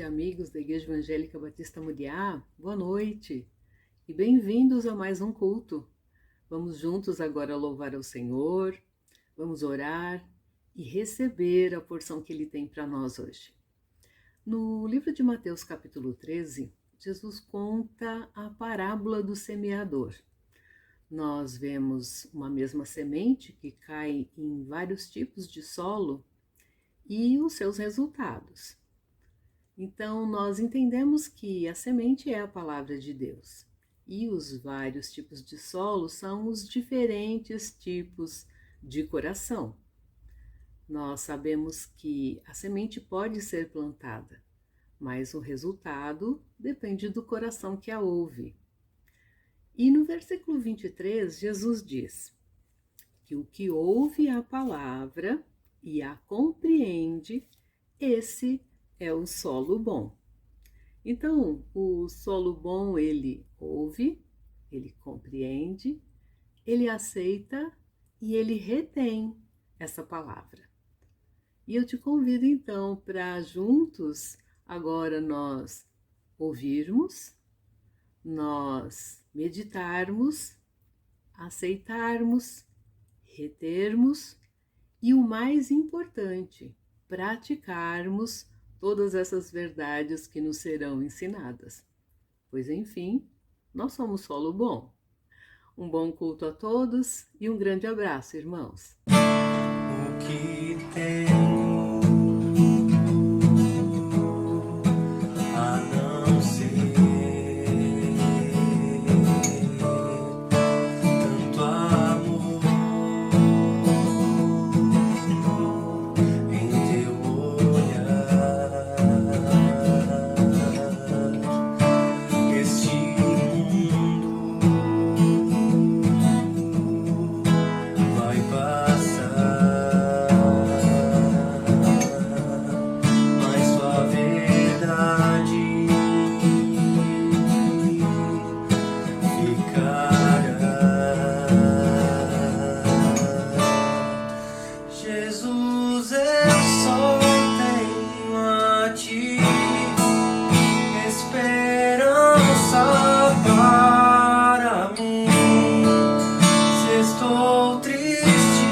e amigos da Igreja Evangélica Batista Moriá, boa noite e bem-vindos a mais um culto. Vamos juntos agora louvar ao Senhor, vamos orar e receber a porção que Ele tem para nós hoje. No livro de Mateus capítulo 13, Jesus conta a parábola do semeador. Nós vemos uma mesma semente que cai em vários tipos de solo e os seus resultados. Então, nós entendemos que a semente é a palavra de Deus e os vários tipos de solo são os diferentes tipos de coração. Nós sabemos que a semente pode ser plantada, mas o resultado depende do coração que a ouve. E no versículo 23, Jesus diz que o que ouve a palavra e a compreende, esse é o solo bom. Então, o solo bom, ele ouve, ele compreende, ele aceita e ele retém essa palavra. E eu te convido então para juntos agora nós ouvirmos, nós meditarmos, aceitarmos, retermos e o mais importante, praticarmos todas essas verdades que nos serão ensinadas. Pois, enfim, nós somos solo bom. Um bom culto a todos e um grande abraço, irmãos. O que tenho a não ser tanto amor em teu olhar, este mundo vai passar, mas sua verdade ficará. Jesus, eu só tenho a ti, esperança para mim. Se estou triste,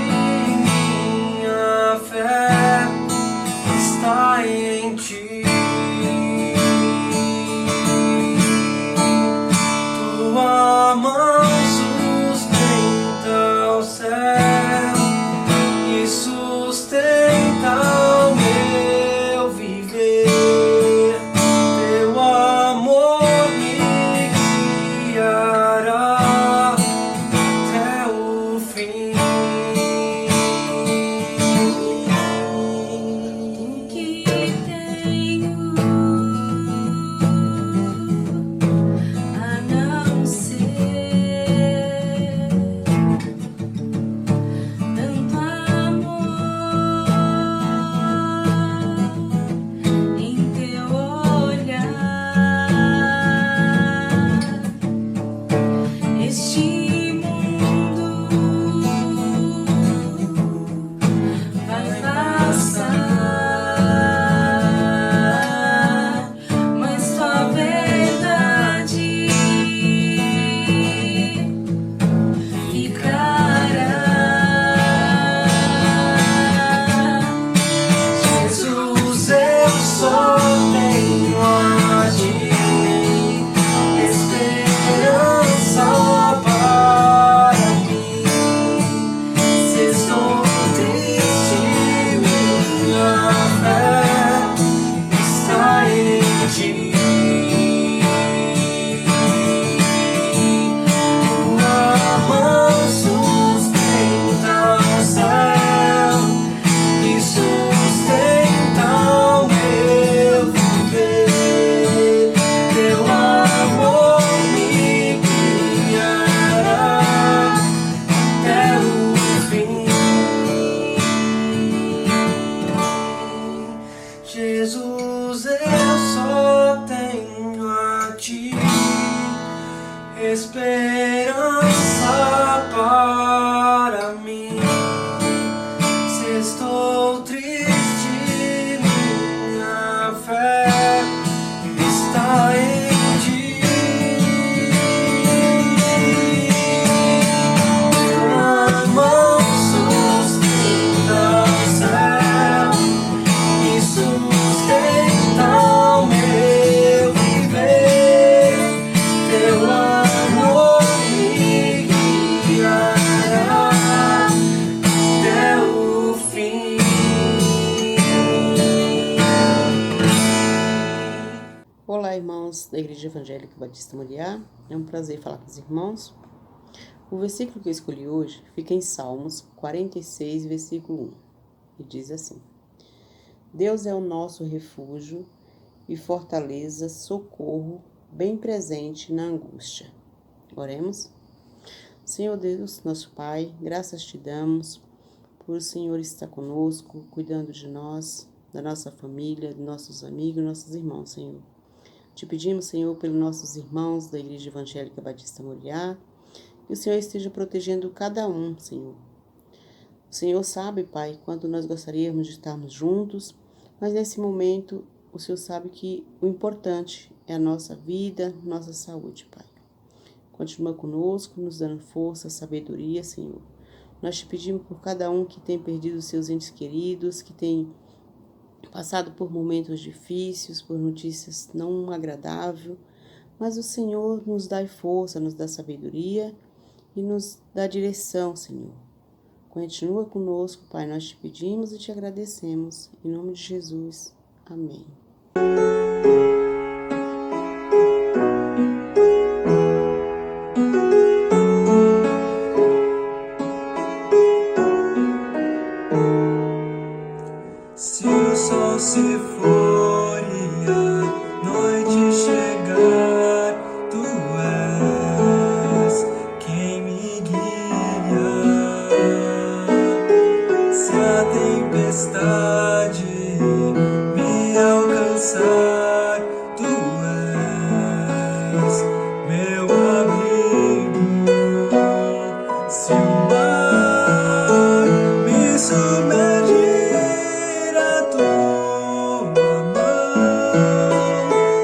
minha fé está em ti. Tua mão sustenta o céu e sustenta o meu viver. Teu amor me guiará até o fim. O que tenho a não ser tanto amor em teu olhar, este mundo vai passar, mas tua verdade ficará. Jesus, eu só tenho a ti, esperança para mim. Se estou triste, minha fé está em ti. Tua mão sustenta o céu e sustenta o meu viver. Teu amor me guiará até o fim. Jesus, eu só tenho a ti, esperança para mim. Se estou triste, minha fé Igreja Evangélica Batista Moriá. É um prazer falar com os irmãos. O versículo que eu escolhi hoje fica em Salmos 46, versículo 1, e diz assim: Deus é o nosso refúgio e fortaleza, socorro, bem presente na angústia. Oremos. Senhor Deus, nosso Pai, graças te damos por o Senhor estar conosco, cuidando de nós, da nossa família, dos nossos amigos, nossos irmãos, Senhor. Te pedimos, Senhor, pelos nossos irmãos da Igreja Evangélica Batista Moriá, que o Senhor esteja protegendo cada um, Senhor. O Senhor sabe, Pai, quanto nós gostaríamos de estarmos juntos, mas nesse momento o Senhor sabe que o importante é a nossa vida, nossa saúde, Pai. Continua conosco, nos dando força, sabedoria, Senhor. Nós te pedimos por cada um que tem perdido seus entes queridos, que tem passado por momentos difíceis, por notícias não agradáveis, mas o Senhor nos dá força, nos dá sabedoria e nos dá direção, Senhor. Continua conosco, Pai, nós te pedimos e te agradecemos. Em nome de Jesus. Amém. Se o sol se for e a noite chegar, tu és quem me guia. Se a tempestade me alcançar, tu és meu abrigo. Se o mar me submergir, a tua mão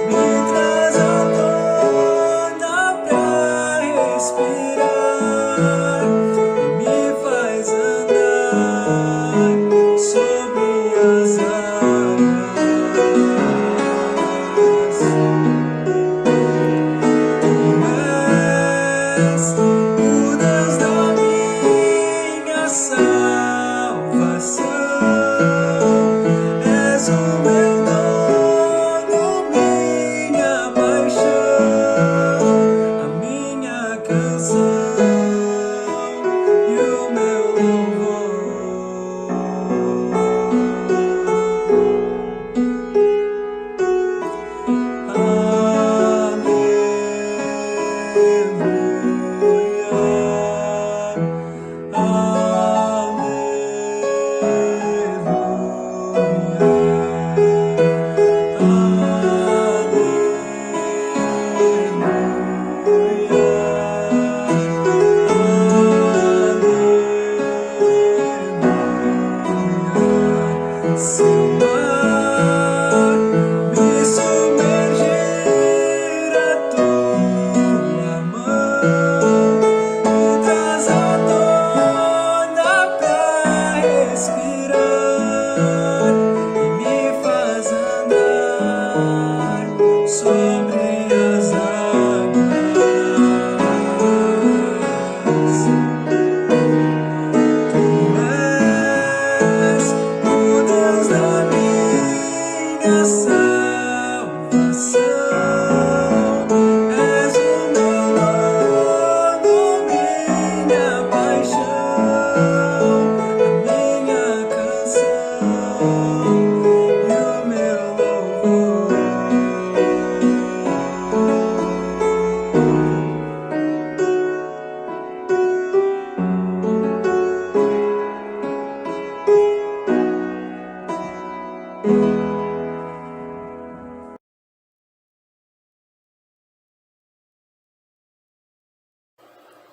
me traz à tona pra respirar e me faz andar sobre as águas. Tu és o Deus da minha salvação, és o meu dono, minha paixão, a minha canção e o meu louvor. Se o mar me submergir, a tua mão me traz à tona pra respirar e me faz andar sobre as águas. Tu és o Deus da minha salvação, és o meu dono, minha paixão, a minha canção e o meu louvor.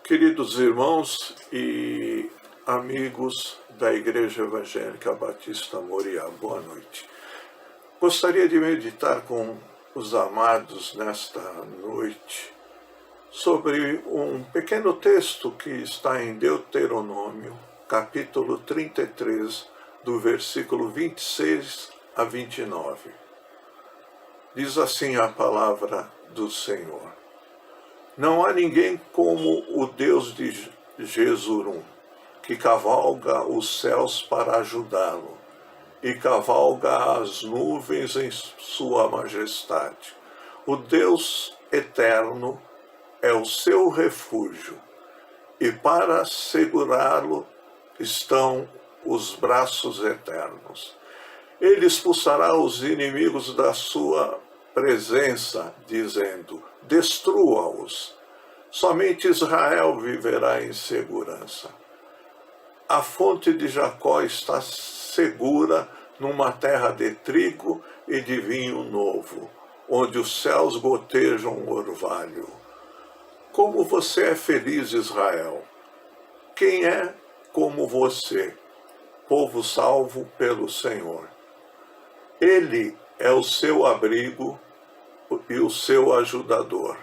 Queridos irmãos e amigos da Igreja Evangélica Batista Moriá, boa noite. Gostaria de meditar com os amados nesta noite sobre um pequeno texto que está em Deuteronômio, capítulo 33, do versículo 26 a 29. Diz assim a palavra do Senhor: Não há ninguém como o Deus de Jesurum, que cavalga os céus para ajudá-lo, e cavalga as nuvens em sua majestade. O Deus eterno é o seu refúgio, e para segurá-lo estão os braços eternos. Ele expulsará os inimigos da sua presença, dizendo: destrua-os. Somente Israel viverá em segurança. A fonte de Jacó está segura numa terra de trigo e de vinho novo, onde os céus gotejam orvalho. Como você é feliz, Israel! Quem é como você, povo salvo pelo Senhor? Ele é o seu abrigo e o seu ajudador,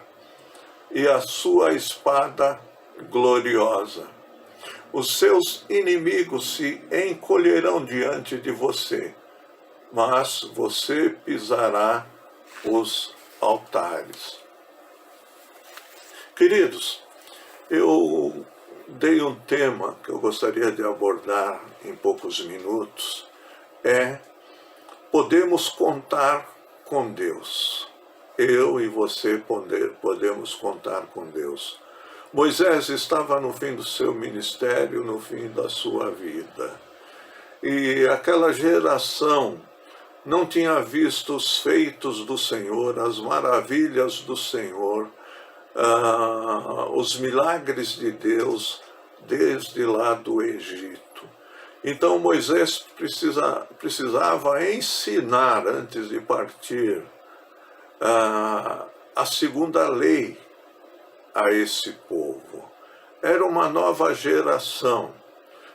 e a sua espada gloriosa. Os seus inimigos se encolherão diante de você, mas você pisará os altares. Queridos, eu dei um tema que eu gostaria de abordar em poucos minutos, podemos contar com Deus. Eu e você podemos contar com Deus. Moisés estava no fim do seu ministério, no fim da sua vida. E aquela geração não tinha visto os feitos do Senhor, as maravilhas do Senhor, os milagres de Deus desde lá do Egito. Então Moisés precisava ensinar, antes de partir, a segunda lei a esse povo. Era uma nova geração,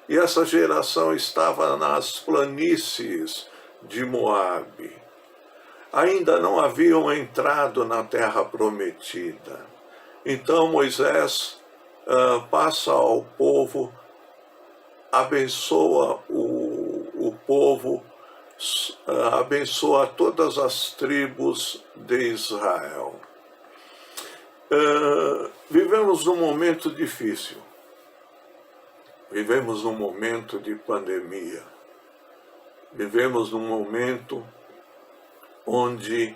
e essa geração estava nas planícies de Moabe. Ainda não haviam entrado na terra prometida. Então Moisés passa ao povo, abençoa o povo, abençoa todas as tribos de Israel. Vivemos num momento difícil, vivemos num momento de pandemia, vivemos num momento onde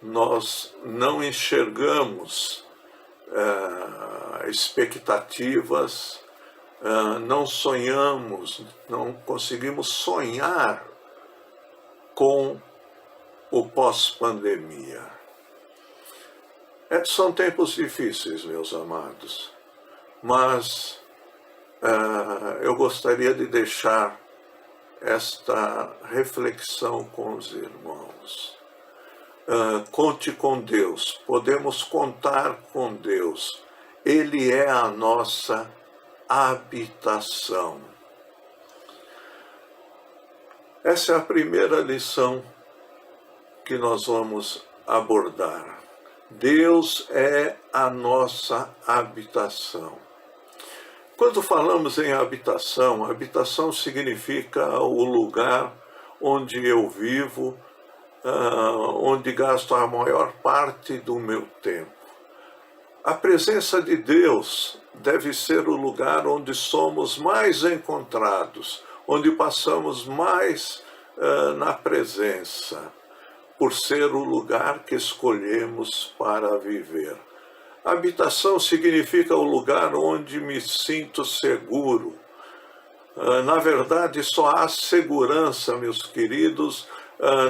nós não enxergamos expectativas, não sonhamos, não conseguimos sonhar com o pós-pandemia. São tempos difíceis, meus amados, mas eu gostaria de deixar esta reflexão com os irmãos. Conte com Deus, podemos contar com Deus. Ele é a nossa habitação. Essa é a primeira lição que nós vamos abordar. Deus é a nossa habitação. Quando falamos em habitação, habitação significa o lugar onde eu vivo, onde gasto a maior parte do meu tempo. A presença de Deus deve ser o lugar onde somos mais encontrados, onde passamos mais na presença, por ser o lugar que escolhemos para viver. Habitação significa o lugar onde me sinto seguro. Na verdade, só há segurança, meus queridos,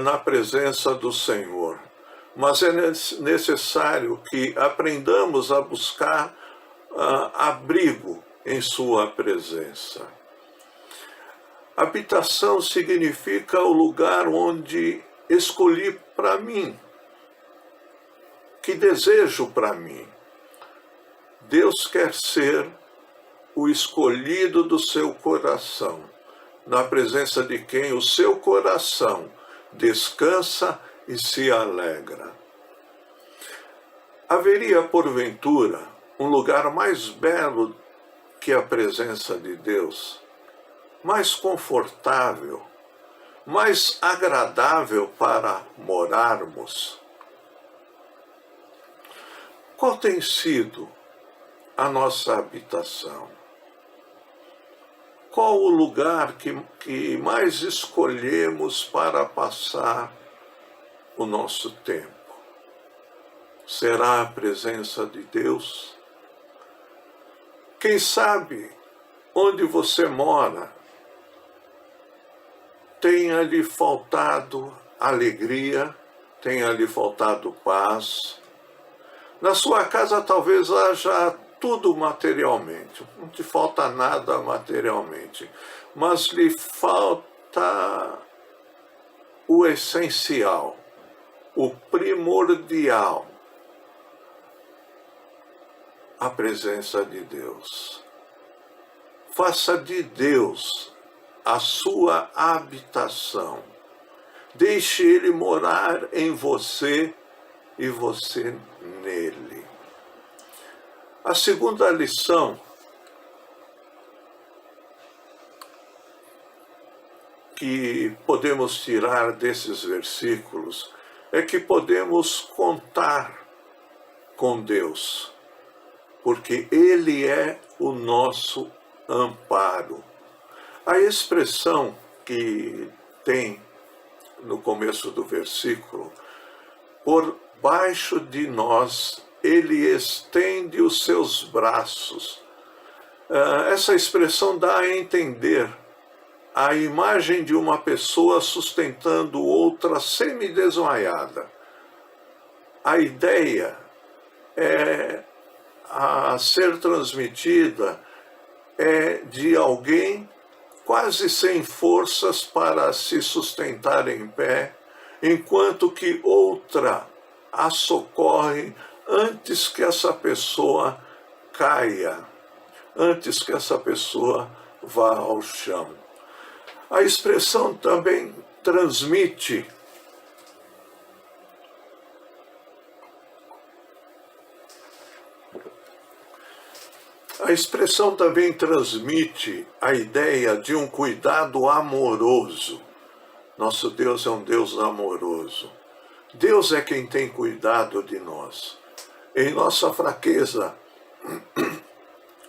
na presença do Senhor. Mas é necessário que aprendamos a buscar abrigo em sua presença. Habitação significa o lugar onde escolhi para mim, que desejo para mim. Deus quer ser o escolhido do seu coração, na presença de quem o seu coração descansa e se alegra. Haveria, porventura, um lugar mais belo que a presença de Deus, mais confortável, mais agradável para morarmos? Qual tem sido a nossa habitação? Qual o lugar que mais escolhemos para passar o nosso tempo? será a presença de Deus? Quem sabe onde você mora tenha lhe faltado alegria, tenha lhe faltado paz. Na sua casa talvez haja tudo materialmente, não te falta nada materialmente, mas lhe falta o essencial, o primordial, a presença de Deus. Faça de Deus a sua habitação. Deixe Ele morar em você e você nele. A segunda lição que podemos tirar desses versículos é que podemos contar com Deus, porque Ele é o nosso amparo. A expressão que tem no começo do versículo, por baixo de nós, Ele estende os seus braços. Essa expressão dá a entender a imagem de uma pessoa sustentando outra semidesmaiada. A ideia a ser transmitida é de alguém quase sem forças para se sustentar em pé, enquanto que outra a socorre antes que essa pessoa caia, antes que essa pessoa vá ao chão. A expressão também transmite a ideia de um cuidado amoroso. Nosso Deus é um Deus amoroso. Deus é quem tem cuidado de nós. Em nossa fraqueza,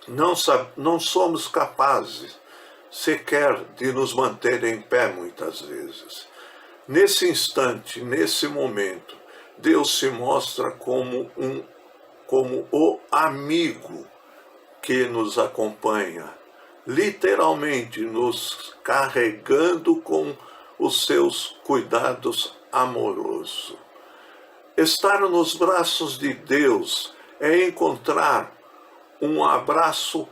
não somos capazes sequer de nos manter em pé muitas vezes. Nesse instante, nesse momento, Deus se mostra como o amigo que nos acompanha, literalmente nos carregando com os seus cuidados amorosos. Estar nos braços de Deus é encontrar um abraço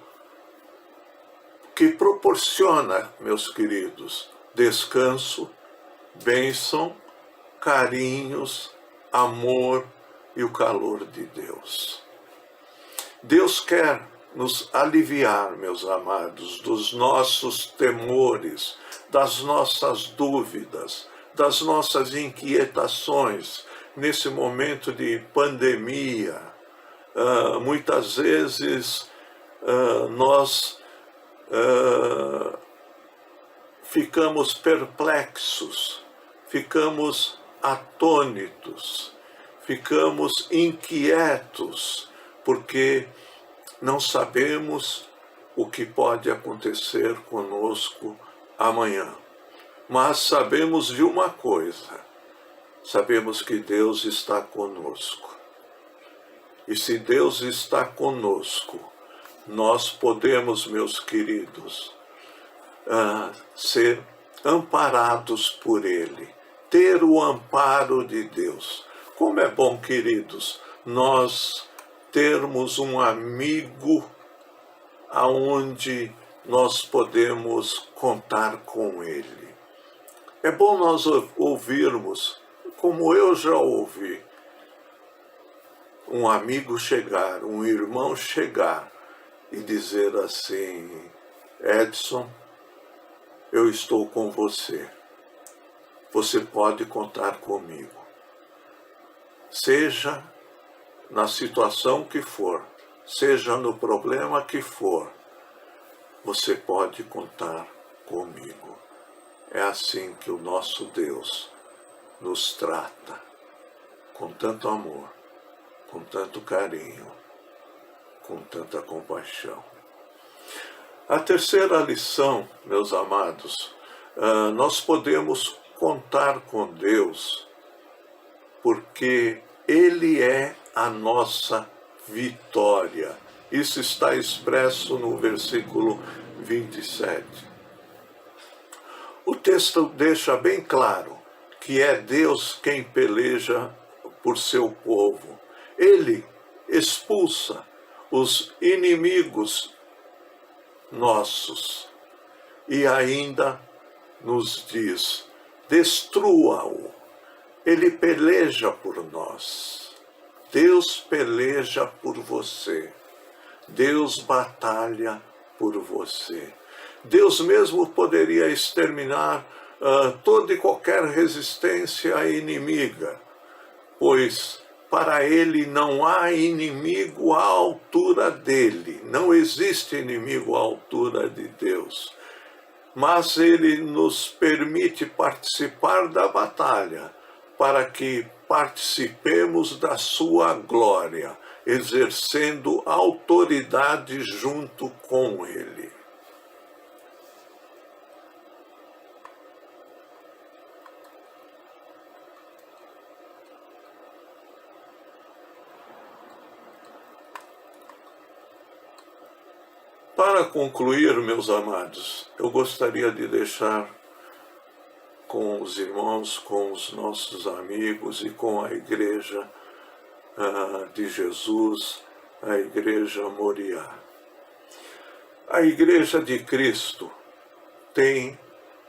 que proporciona, meus queridos, descanso, bênção, carinhos, amor e o calor de Deus. Deus quer nos aliviar, meus amados, dos nossos temores, das nossas dúvidas, das nossas inquietações nesse momento de pandemia. Muitas vezes nós ficamos perplexos, ficamos atônitos, ficamos inquietos, porque não sabemos o que pode acontecer conosco amanhã. Mas sabemos de uma coisa, sabemos que Deus está conosco. E se Deus está conosco, nós podemos, meus queridos, ser amparados por Ele, ter o amparo de Deus. Como é bom, queridos, nós termos um amigo aonde nós podemos contar com Ele. É bom nós ouvirmos, como eu já ouvi, um amigo chegar, um irmão chegar e dizer assim: Edson, eu estou com você. Você pode contar comigo. Seja na situação que for, seja no problema que for, você pode contar comigo. É assim que o nosso Deus nos trata, com tanto amor, com tanto carinho, com tanta compaixão. A terceira lição, meus amados, nós podemos contar com Deus porque Ele é a nossa vitória. Isso está expresso no versículo 27. O texto deixa bem claro que é Deus quem peleja por seu povo. Ele expulsa os inimigos nossos e ainda nos diz: destrua-o. Ele peleja por nós. Deus peleja por você. Deus batalha por você. Deus mesmo poderia exterminar toda e qualquer resistência inimiga, pois para ele não há inimigo à altura dele, não existe inimigo à altura de Deus. Mas ele nos permite participar da batalha, para que participemos da sua glória, exercendo autoridade junto com ele. Para concluir, meus amados, eu gostaria de deixar com os irmãos, com os nossos amigos e com a Igreja de Jesus, a Igreja Moriá. A Igreja de Cristo tem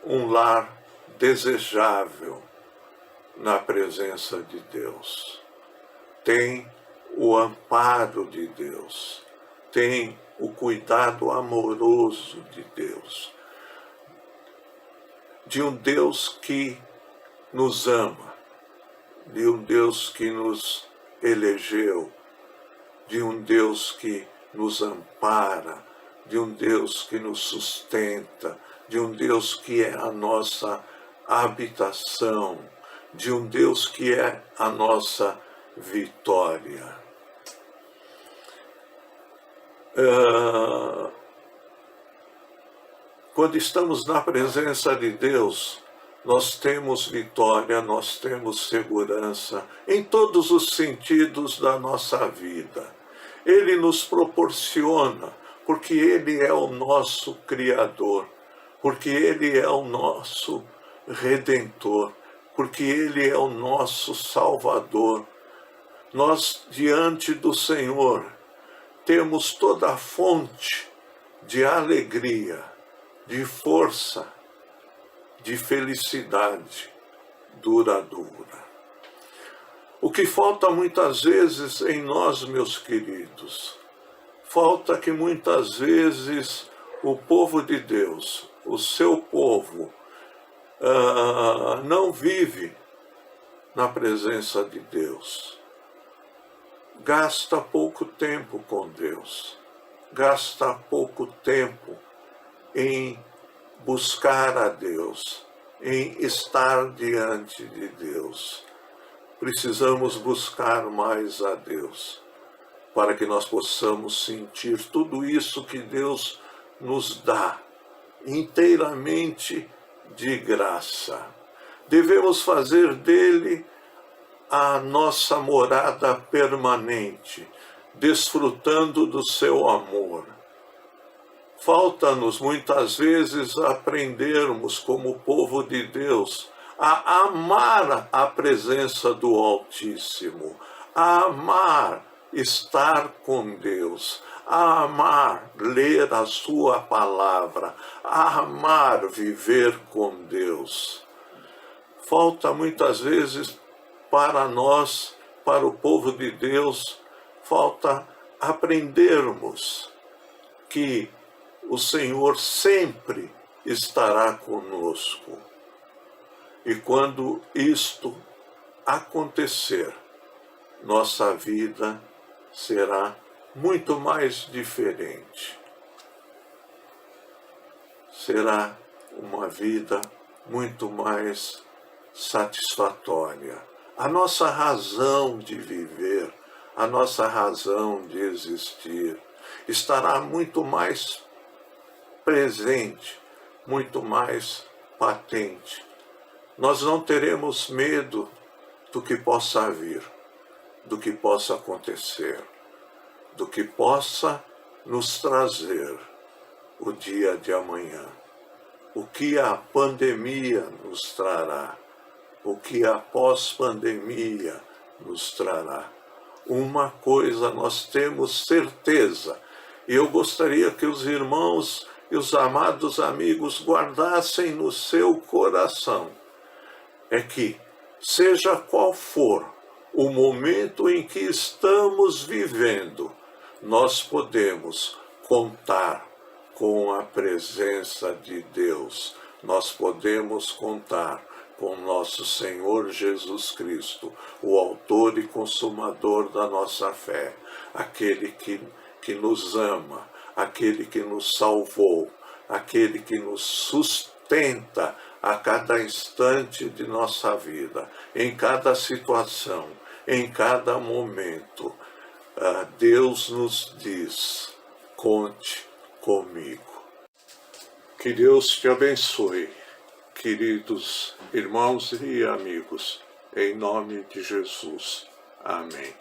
um lar desejável na presença de Deus. Tem o amparo de Deus. Tem o cuidado amoroso de Deus. De um Deus que nos ama, de um Deus que nos elegeu, de um Deus que nos ampara, de um Deus que nos sustenta, de um Deus que é a nossa habitação, de um Deus que é a nossa vitória. Quando estamos na presença de Deus, nós temos vitória, nós temos segurança em todos os sentidos da nossa vida. Ele nos proporciona, porque Ele é o nosso Criador, porque Ele é o nosso Redentor, porque Ele é o nosso Salvador. Nós, diante do Senhor, temos toda a fonte de alegria, de força, de felicidade duradoura. O que falta muitas vezes em nós, meus queridos, falta que muitas vezes o povo de Deus, o seu povo, não vive na presença de Deus. Gasta pouco tempo com Deus, gasta pouco tempo em buscar a Deus, em estar diante de Deus. Precisamos buscar mais a Deus, para que nós possamos sentir tudo isso que Deus nos dá, inteiramente de graça. Devemos fazer dele a nossa morada permanente, desfrutando do seu amor. Falta-nos muitas vezes aprendermos, como povo de Deus, a amar a presença do Altíssimo, a amar estar com Deus, a amar ler a sua palavra, a amar viver com Deus. Falta muitas vezes para nós, para o povo de Deus, falta aprendermos que o Senhor sempre estará conosco. E quando isto acontecer, nossa vida será muito mais diferente. Será uma vida muito mais satisfatória. A nossa razão de viver, a nossa razão de existir, estará muito mais presente, muito mais patente. Nós não teremos medo do que possa vir. do que possa acontecer, do que possa nos trazer o dia de amanhã, o que a pandemia nos trará, o que a pós-pandemia nos trará. Uma coisa nós temos certeza, e eu gostaria que os irmãos e os amados amigos guardassem no seu coração, é que, seja qual for o momento em que estamos vivendo, nós podemos contar com a presença de Deus, nós podemos contar com nosso Senhor Jesus Cristo, o autor e consumador da nossa fé, aquele que nos ama, aquele que nos salvou, aquele que nos sustenta a cada instante de nossa vida, em cada situação, em cada momento. Deus nos diz: conte comigo. Que Deus te abençoe, queridos irmãos e amigos, em nome de Jesus. Amém.